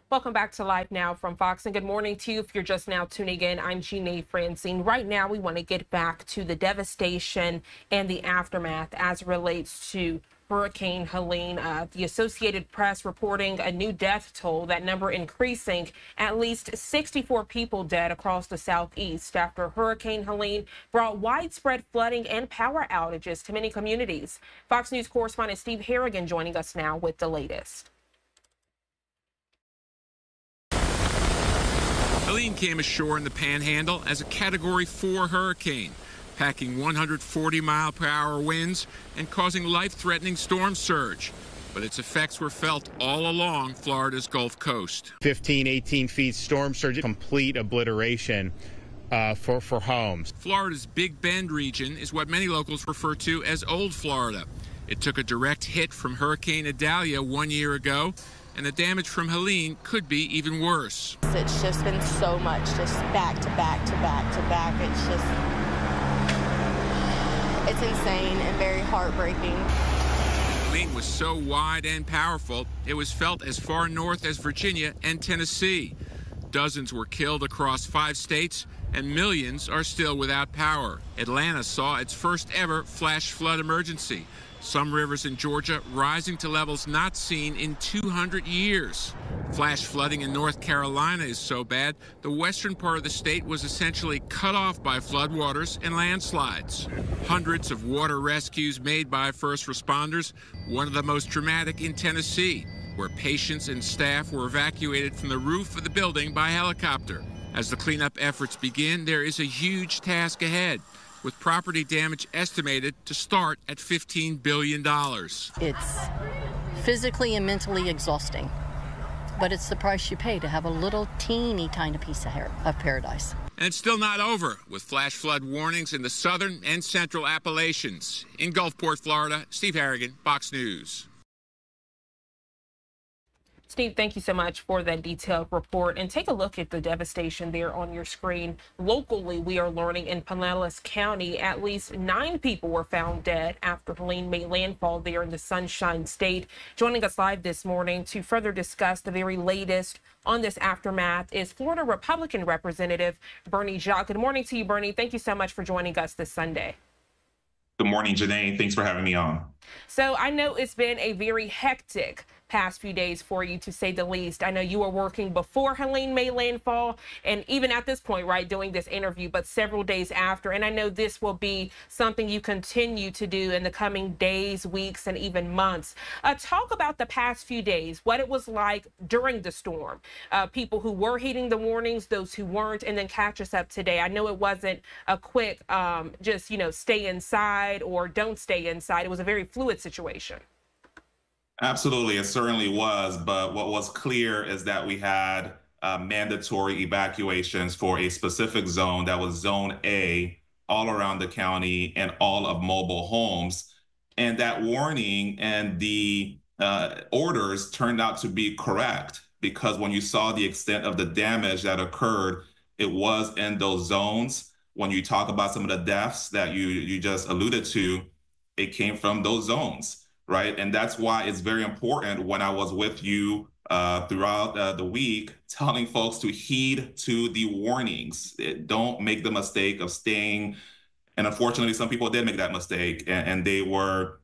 Welcome back to Live Now from Fox, and good morning to you. If you're just now tuning in, I'm Jeanne Francine. Right now, we want to get back to the devastation and the aftermath as it relates to Hurricane Helene. The Associated Press reporting a new death toll, that number increasing, at least 64 people dead across the southeast after Hurricane Helene brought widespread flooding and power outages to many communities. Fox News correspondent Steve Harrigan joining us now with the latest. Helene came ashore in the Panhandle as a Category 4 hurricane, packing 140-mile-per-hour winds and causing life-threatening storm surge. But its effects were felt all along Florida's Gulf Coast. 15, 18 feet storm surge, complete obliteration for homes. Florida's Big Bend region is what many locals refer to as Old Florida. It took a direct hit from Hurricane Idalia 1 year ago, and the damage from Helene could be even worse. It's just been so much, just back to back to back to back. It's insane and very heartbreaking. Helene was so wide and powerful, it was felt as far north as Virginia and Tennessee. Dozens were killed across 5 states, and millions are still without power. Atlanta saw its first ever flash flood emergency. Some rivers in Georgia rising to levels not seen in 200 years. Flash flooding in North Carolina is so bad, the western part of the state was essentially cut off by floodwaters and landslides. Hundreds of water rescues made by first responders, one of the most dramatic in Tennessee, where patients and staff were evacuated from the roof of the building by helicopter. As the cleanup efforts begin, there is a huge task ahead, with property damage estimated to start at $15 billion. It's physically and mentally exhausting, but it's the price you pay to have a little teeny tiny piece of paradise. And it's still not over, with flash flood warnings in the southern and central Appalachians. In Gulfport, Florida, Steve Harrigan, Fox News. Steve, thank you so much for that detailed report. And take a look at the devastation there on your screen. Locally, we are learning in Pinellas County, at least 9 people were found dead after Helene made landfall there in the Sunshine State. Joining us live this morning to further discuss the very latest on this aftermath is Florida Republican Representative Berny Jaques. Good morning to you, Bernie. Thank you so much for joining us this Sunday. Good morning, Jeanne. Thanks for having me on. So I know it's been a very hectic past few days for you, to say the least. I know you were working before Helene made landfall, and even at this point, right, doing this interview, but several days after. And I know this will be something you continue to do in the coming days, weeks, and even months. Talk about the past few days, what it was like during the storm, people who were heeding the warnings, those who weren't, and then catch us up today. I know it wasn't a quick, just, stay inside or don't stay inside. It was a very fluid situation. Absolutely, it certainly was. But what was clear is that we had mandatory evacuations for a specific zone, that was Zone A, all around the county and all of mobile homes. And that warning and the orders turned out to be correct, because when you saw the extent of the damage that occurred, it was in those zones. When you talk about some of the deaths that you just alluded to, it came from those zones. Right. And that's why it's very important, when I was with you throughout the week, telling folks to heed to the warnings. Don't make the mistake of staying. And unfortunately, some people did make that mistake, and they were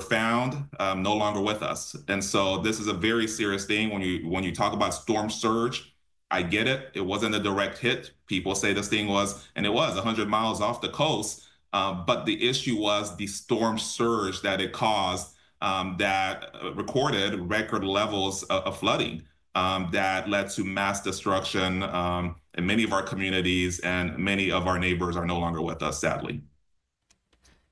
found no longer with us. And so this is a very serious thing. When you talk about storm surge, I get it. It wasn't a direct hit. People say this thing was, and it was 100 miles off the coast. But the issue was the storm surge that it caused, that recorded record levels of flooding that led to mass destruction in many of our communities, and many of our neighbors are no longer with us, sadly.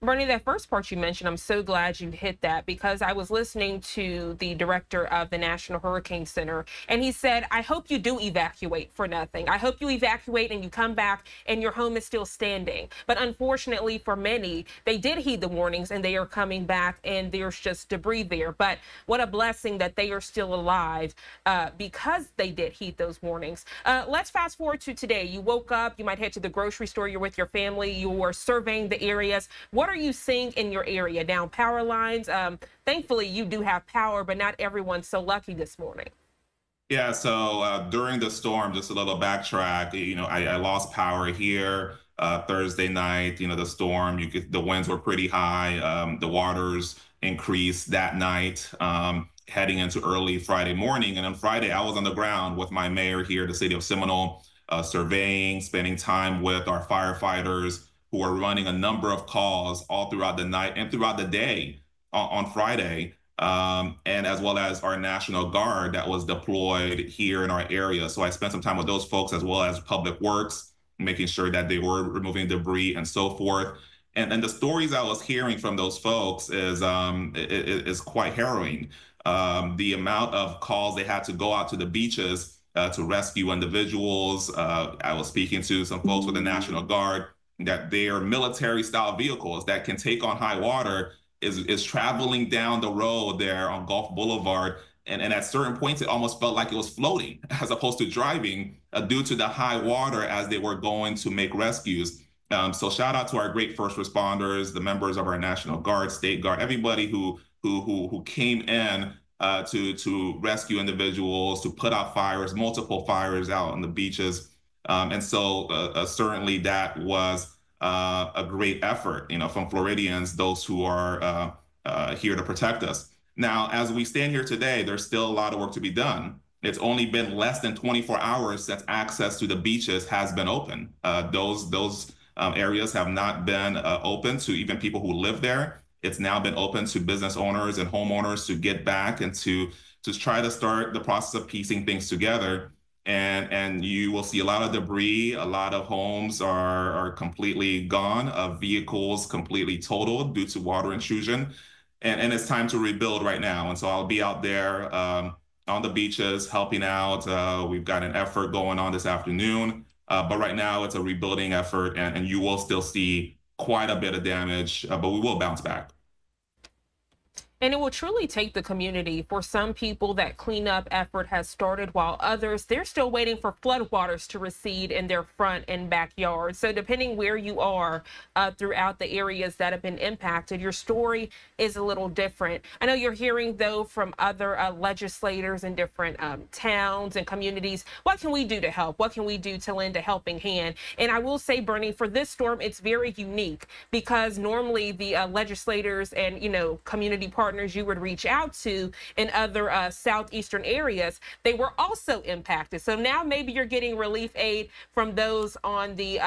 Bernie, that first part you mentioned, I'm so glad you hit that, because I was listening to the director of the National Hurricane Center, and he said, I hope you do evacuate for nothing. I hope you evacuate and you come back and your home is still standing. But unfortunately for many, they did heed the warnings and they are coming back and there's just debris there. But what a blessing that they are still alive because they did heed those warnings. Let's fast forward to today. You woke up, you might head to the grocery store, you're with your family, you were surveying the areas. What are you seeing in your area? Down power lines? Thankfully, you do have power, but not everyone's so lucky this morning. Yeah, so during the storm, just a little backtrack, I lost power here Thursday night. The storm, the winds were pretty high. The waters increased that night, heading into early Friday morning. And on Friday, I was on the ground with my mayor here, the city of Seminole, surveying, spending time with our firefighters who are running a number of calls all throughout the night and throughout the day on Friday, and as well as our National Guard that was deployed here in our area. So I spent some time with those folks as well as Public Works, making sure that they were removing debris and so forth. And the stories I was hearing from those folks is quite harrowing. The amount of calls they had to go out to the beaches to rescue individuals. I was speaking to some folks with the National Guard that their military style vehicles that can take on high water is traveling down the road there on Gulf Boulevard. And at certain points, it almost felt like it was floating as opposed to driving due to the high water as they were going to make rescues. So shout out to our great first responders, the members of our National Guard, State Guard, everybody who came in to rescue individuals, to put out fires, multiple fires out on the beaches. And so certainly that was a great effort, from Floridians, those who are here to protect us. Now, as we stand here today, there's still a lot of work to be done. It's only been less than 24 hours since access to the beaches has been open. Those areas have not been open to even people who live there. It's now been open to business owners and homeowners to get back and to try to start the process of piecing things together. And you will see a lot of debris. A lot of homes are completely gone, vehicles completely totaled due to water intrusion. And it's time to rebuild right now. And so I'll be out there on the beaches helping out. We've got an effort going on this afternoon. But right now it's a rebuilding effort, and you will still see quite a bit of damage, but we will bounce back. And it will truly take the community. For some people, that cleanup effort has started, while others, they're still waiting for floodwaters to recede in their front and backyard. So depending where you are throughout the areas that have been impacted, your story is a little different. I know you're hearing, though, from other legislators in different towns and communities. What can we do to help? What can we do to lend a helping hand? And I will say, Bernie, for this storm, it's very unique because normally the legislators and, community partners you would reach out to in other southeastern areas, they were also impacted. So now maybe you're getting relief aid from those on the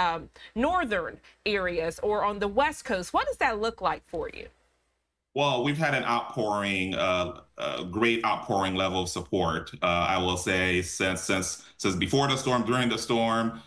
northern areas or on the West Coast. What does that look like for you? Well, we've had an outpouring, great outpouring level of support. I will say since before the storm, during the storm,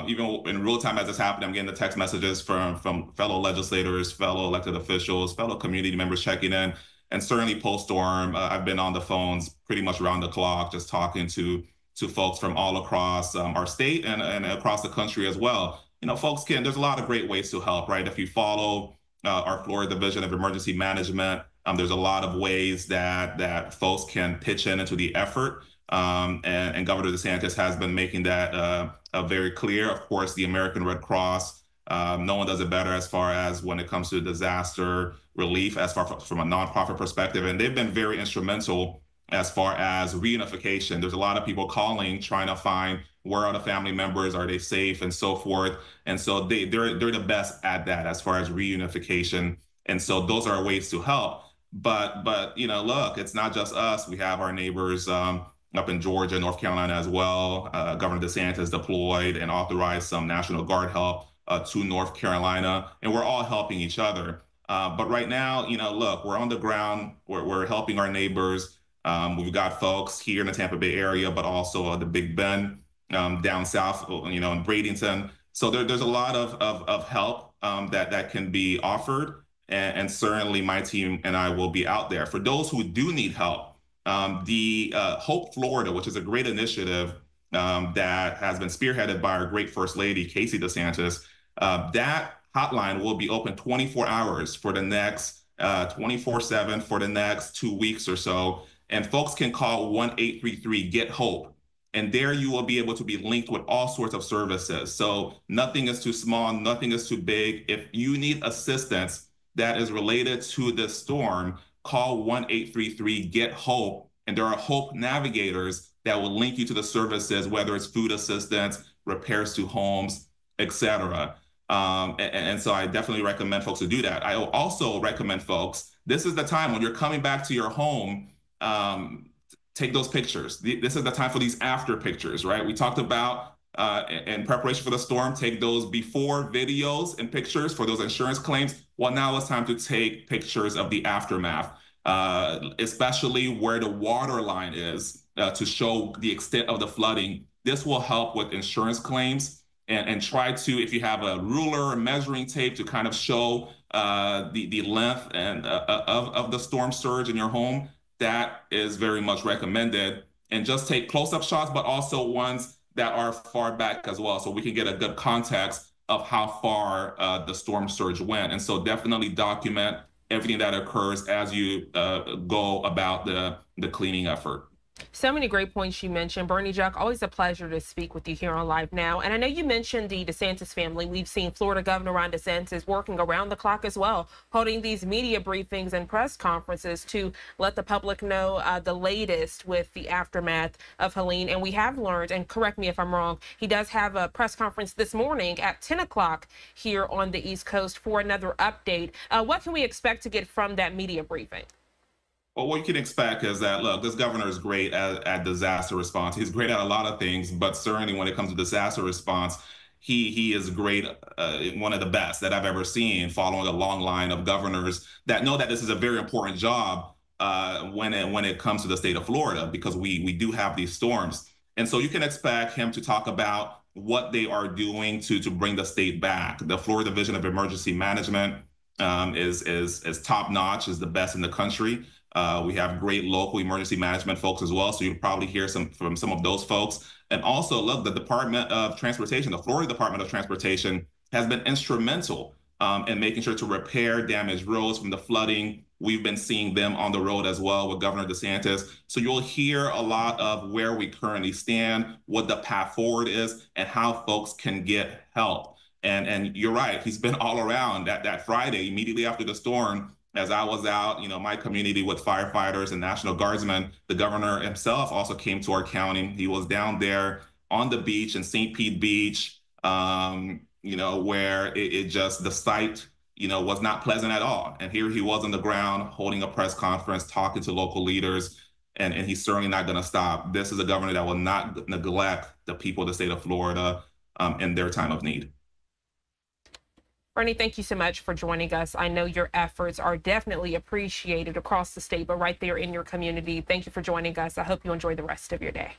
even in real time as it's happening, I'm getting the text messages from fellow legislators, fellow elected officials, fellow community members checking in. And certainly post-storm, I've been on the phones pretty much around the clock, just talking to folks from all across our state and across the country as well. Folks there's a lot of great ways to help, right? If you follow our Florida Division of Emergency Management, there's a lot of ways that folks can pitch into the effort. And Governor DeSantis has been making that very clear. Of course, the American Red Cross, no one does it better as far as when it comes to disaster relief, as far from a nonprofit perspective. And they've been very instrumental as far as reunification. There's a lot of people calling, trying to find where are the family members, are they safe, and so forth. And so they're the best at that as far as reunification. And so those are ways to help. But look, it's not just us. We have our neighbors up in Georgia, North Carolina as well. Governor DeSantis deployed and authorized some National Guard help to North Carolina, and we're all helping each other. But right now, look, we're on the ground. We're helping our neighbors. We've got folks here in the Tampa Bay area, but also the Big Bend down south, in Bradenton. So there's a lot of help that can be offered. And certainly my team and I will be out there. For those who do need help, the Hope Florida, which is a great initiative that has been spearheaded by our great First Lady, Casey DeSantis, that hotline will be open 24 hours for the next 24/7 for the next 2 weeks or so. And folks can call 1-833-GET-HOPE. And there you will be able to be linked with all sorts of services. So nothing is too small, nothing is too big. If you need assistance that is related to this storm, call 1-833-GET-HOPE. And there are HOPE navigators that will link you to the services, whether it's food assistance, repairs to homes, etc. And so I definitely recommend folks to do that. I also recommend folks, this is the time when you're coming back to your home, take those pictures. This is the time for these after pictures, right? We talked about in preparation for the storm, take those before videos and pictures for those insurance claims. Well, now it's time to take pictures of the aftermath, especially where the water line is to show the extent of the flooding. This will help with insurance claims. And try to, if you have a ruler or measuring tape, to kind of show the length and of the storm surge in your home. That is very much recommended. And just take close-up shots, but also ones that are far back as well, so we can get a good context of how far the storm surge went. And so definitely document everything that occurs as you go about the cleaning effort. So many great points you mentioned. Berny Jaques, always a pleasure to speak with you here on Live Now. And I know you mentioned the DeSantis family. We've seen Florida Governor Ron DeSantis working around the clock as well, holding these media briefings and press conferences to let the public know the latest with the aftermath of Helene. And we have learned, and correct me if I'm wrong, he does have a press conference this morning at 10 o'clock here on the East Coast for another update. What can we expect to get from that media briefing? Well, what you can expect is that, look, this governor is great at disaster response. He's great at a lot of things, but certainly when it comes to disaster response, he is great, one of the best that I've ever seen, following a long line of governors that know that this is a very important job when it comes to the state of Florida, because we do have these storms. And so you can expect him to talk about what they are doing to bring the state back. The Florida Division of Emergency Management is top notch, is the best in the country. We have great local emergency management folks as well, so you'll probably hear from some of those folks. And also, look, the Department of Transportation, the Florida Department of Transportation, has been instrumental in making sure to repair damaged roads from the flooding. We've been seeing them on the road as well with Governor DeSantis. So you'll hear a lot of where we currently stand, what the path forward is, and how folks can get help. And you're right, he's been all around. That Friday, immediately after the storm, as I was out, my community with firefighters and National Guardsmen, the governor himself also came to our county. He was down there on the beach in St. Pete Beach, where it just, the sight, was not pleasant at all. And here he was on the ground holding a press conference, talking to local leaders, and he's certainly not going to stop. This is a governor that will not neglect the people of the state of Florida in their time of need. Berny, thank you so much for joining us. I know your efforts are definitely appreciated across the state, but right there in your community. Thank you for joining us. I hope you enjoy the rest of your day.